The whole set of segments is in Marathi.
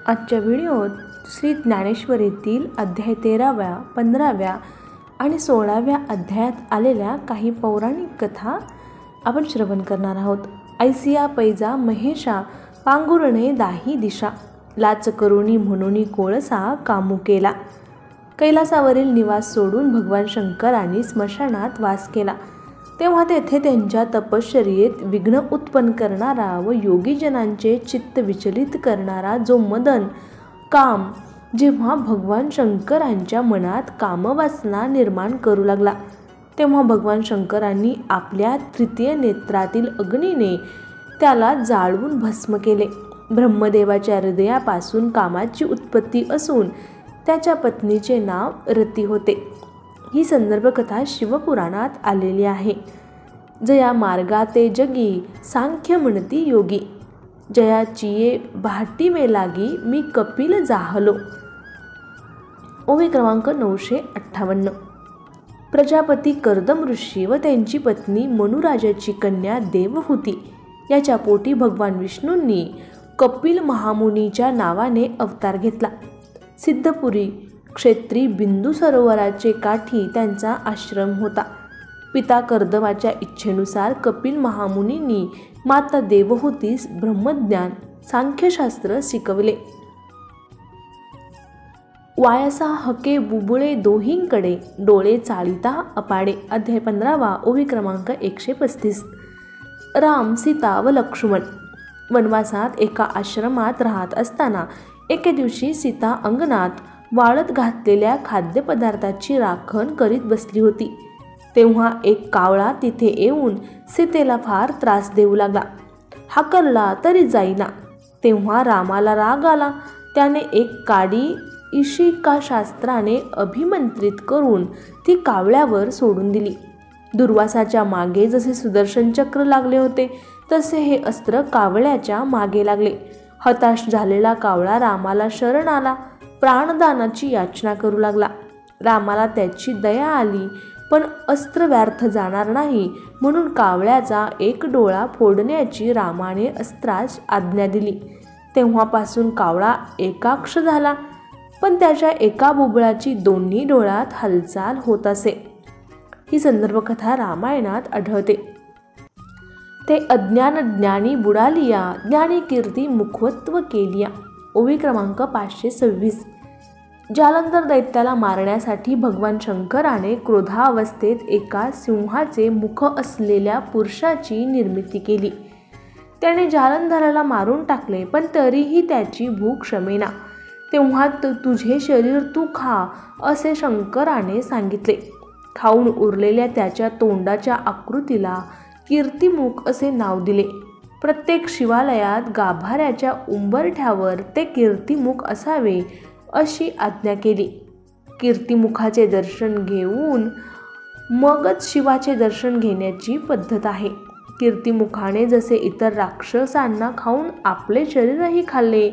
आजच्या व्हिडिओत श्री ज्ञानेश्वरीतील अध्याय 13व्या, 15व्या आणि 16व्या अध्यायात आलेल्या काही पौराणिक कथा आपण श्रवण करणार आहोत. ऐसिया पैजा महेशा पांघुरणे दाही दिशा, लाच करुणी म्हणून कोळसा कामू केला. कैलासावरील निवास सोडून भगवान शंकरांनी स्मशानात वास केला. तेव्हा तेथे त्यांच्या तपश्चर्येत विघ्न उत्पन्न करणारा व योगीजनांचे चित्त विचलित करणारा जो मदन काम जेव्हा भगवान शंकरांच्या मनात कामवासना निर्माण करू लागला, तेव्हा भगवान शंकरांनी आपल्या तृतीय नेत्रातील अग्नीने त्याला जाळून भस्म केले. ब्रह्मदेवाच्या हृदयापासून कामाची उत्पत्ती असून त्याच्या पत्नीचे नाव रती होते. ही संदर्भ कथा शिवपुराणात आलेली आहे. जया मार्गाते जगी सांख्य म्हणती योगी, जयाचिये भाटी वे लागी मी कपिल जाहलो. ओवी क्रमांक 958. प्रजापती कर्दम ऋषी व त्यांची पत्नी मनुराजाची कन्या देवहूती याच्या पोटी भगवान विष्णूंनी कपिल महामुनीच्या नावाने अवतार घेतला. सिद्धपुरी क्षेत्री बिंदू सरोवराचे काठी त्यांचा आश्रम होता. पिता कर्दमाच्या इच्छेनुसार कपिल महामुनींनी माता देवहूतीस ब्रह्मज्ञान सांख्यशास्त्र शिकवले. वायासा हके बुबुळे दोहींकडे, डोळे चाळीता अपाडे. अध्याय 15वा, ओवी क्रमांक 135. राम, सीता व लक्ष्मण वनवासात एका आश्रमात राहत असताना एके दिवशी सीता अंगणात वाळत घातलेल्या खाद्यपदार्थाची राखण करीत बसली होती. तेव्हा एक कावळा तिथे येऊन सीतेला फार त्रास देऊ लागला. हाकलला तरी जाईना. तेव्हा रामाला राग आला. त्याने एक काडी ईशिकाशास्त्राने अभिमंत्रित करून ती कावळ्यावर सोडून दिली. दुर्वासाच्या मागे जसे सुदर्शन चक्र लागले होते तसे हे अस्त्र कावळ्याच्या मागे लागले. हताश झालेला कावळा रामाला शरण आला. प्राणदानाची याचना करू लागला. रामाला त्याची दया आली, पण अस्त्र व्यर्थ जाणार नाही म्हणून कावळ्याचा एक डोळा फोडण्याची रामाने अस्त्रास आज्ञा दिली. तेव्हापासून कावळा एकाक्ष झाला, पण त्याच्या एका बुबुळाची दोन्ही डोळ्यात हालचाल होत असे. ही संदर्भ कथा रामायणात आढळते. ते अज्ञान ज्ञानी बुडालिया, ज्ञानी कीर्ती मुखवत्व केलिया. ओवी क्रमांक 526. जालंधर दैत्याला मारण्यासाठी भगवान शंकराने क्रोधावस्थेत एका सिंहाचे मुख असलेल्या पुरुषाची निर्मिती केली. त्याने जालंधराला मारून टाकले, पण तरीही त्याची भूक क्षमेना. तेव्हा तुझे शरीर तू खा असे शंकराने सांगितले. खाऊन उरलेल्या त्याच्या तोंडाच्या आकृतीला कीर्तिमुख असे नाव दिले. प्रत्येक शिवालयात गाभाऱ्याच्या उंबरठ्यावर ते कीर्तिमुख असावे अशी आज्ञा केली. कीर्तिमुखाचे दर्शन घेऊन मगच शिवाचे दर्शन घेण्याची पद्धत आहे. कीर्तिमुखाने जसे इतर राक्षसांना खाऊन आपले शरीरही खाल्ले,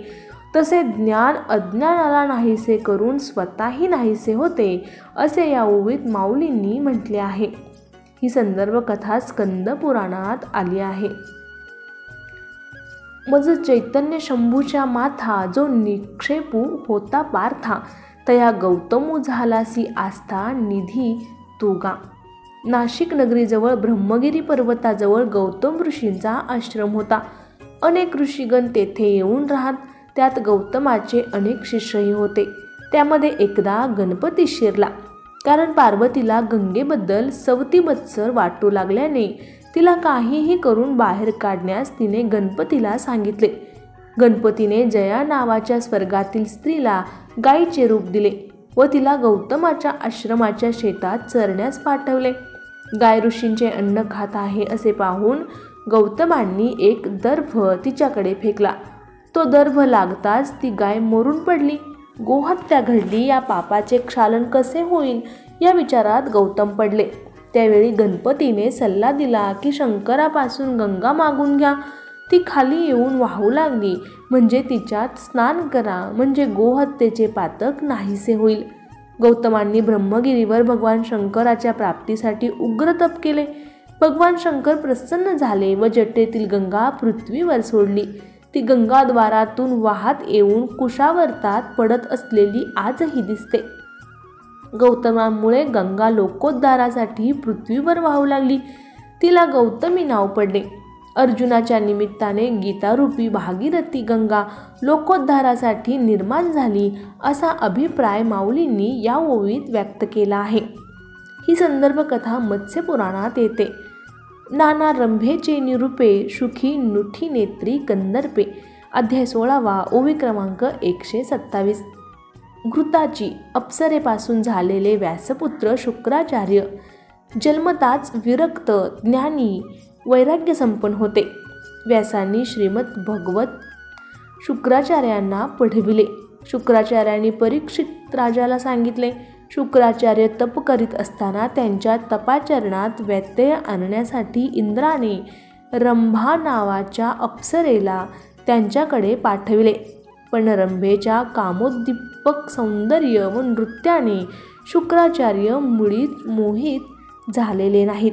तसे ज्ञान अज्ञानाला नाहीसे करून स्वतःही नाहीसे होते असे या ओवीत माऊलींनी म्हटले आहे. ही संदर्भ कथा स्कंद पुराणात आली आहे. मज चैतन्य शंभूच्या माथा, जो निक्षेपू होता पार्था, तया गौतमू झालासी आस्था निधी तुगा. नाशिक नगरीजवळ ब्रह्मगिरी पर्वताजवळ गौतम ऋषींचा आश्रम होता. अनेक ऋषीगण तेथे येऊन राहत. त्यात गौतमाचे अनेक शिष्यही होते. त्यामध्ये एकदा गणपती शिरला. कारण पार्वतीला गंगेबद्दल सवतीबत्सर वाटू लागल्याने तिला काहीही करून बाहेर काढण्यास तिने गणपतीला सांगितले. गणपतीने जया नावाच्या स्वर्गातील स्त्रीला गायीचे रूप दिले व तिला गौतमाच्या आश्रमाच्या शेतात चरण्यास पाठवले. गाय ऋषींचे अन्न खात आहे असे पाहून गौतमांनी एक दर्भ तिच्याकडे फेकला. तो दर्भ लागताच ती गाय मरून पडली. गोहत्या घडली, या पापाचे क्षालन कसे होईल या विचारात गौतम पडले. त्यावेळी गणपतीने सल्ला दिला की शंकरापासून गंगा मागून घ्या. ती खाली येऊन वाहू लागली म्हणजे तिच्यात स्नान करा, म्हणजे गोहत्येचे पातक नाहीसे होईल. गौतमांनी ब्रह्मगिरीवर भगवान शंकराच्या प्राप्तीसाठी उग्र तप केले. भगवान शंकर प्रसन्न झाले व जटेतील गंगा पृथ्वीवर सोडली. ती गंगाद्वारातून वाहत येऊन कुशावर्तात पडत असलेली आजही दिसते. गौतमामुळे गंगा लोकोद्धारासाठी पृथ्वीवर वाहू लागली. तिला गौतमी नाव पडले. अर्जुनाच्या निमित्ताने गीतारूपी भागीरथी गंगा लोकोद्धारासाठी निर्माण झाली असा अभिप्राय माऊलींनी या ओवीत व्यक्त केला आहे. ही संदर्भ कथा मत्स्य पुराणात येते. नाना रंभेचे निरूपे सुखी नुठी नेत्री कंदर्पे अध्याय 16 ओवी क्रमांक 127. घृताची अप्सरेपासून झालेले व्यासपुत्र शुक्राचार्य जन्मताच विरक्त ज्ञानी वैराग्य संपन्न होते. व्यासांनी श्रीमद भगवत शुक्राचार्यांना पठविले. शुक्राचार्यांनी परीक्षित राजाला सांगितले. शुक्राचार्य तप करीत असताना त्यांच्या तपाचरणात व्यत्यय आणण्यासाठी इंद्राने रंभा नावाच्या अप्सरेला त्यांच्याकडे पाठविले. पण रंभेच्या कामोद्दीपक सौंदर्य व नृत्याने शुक्राचार्य मुळीच मोहित झालेले नाहीत.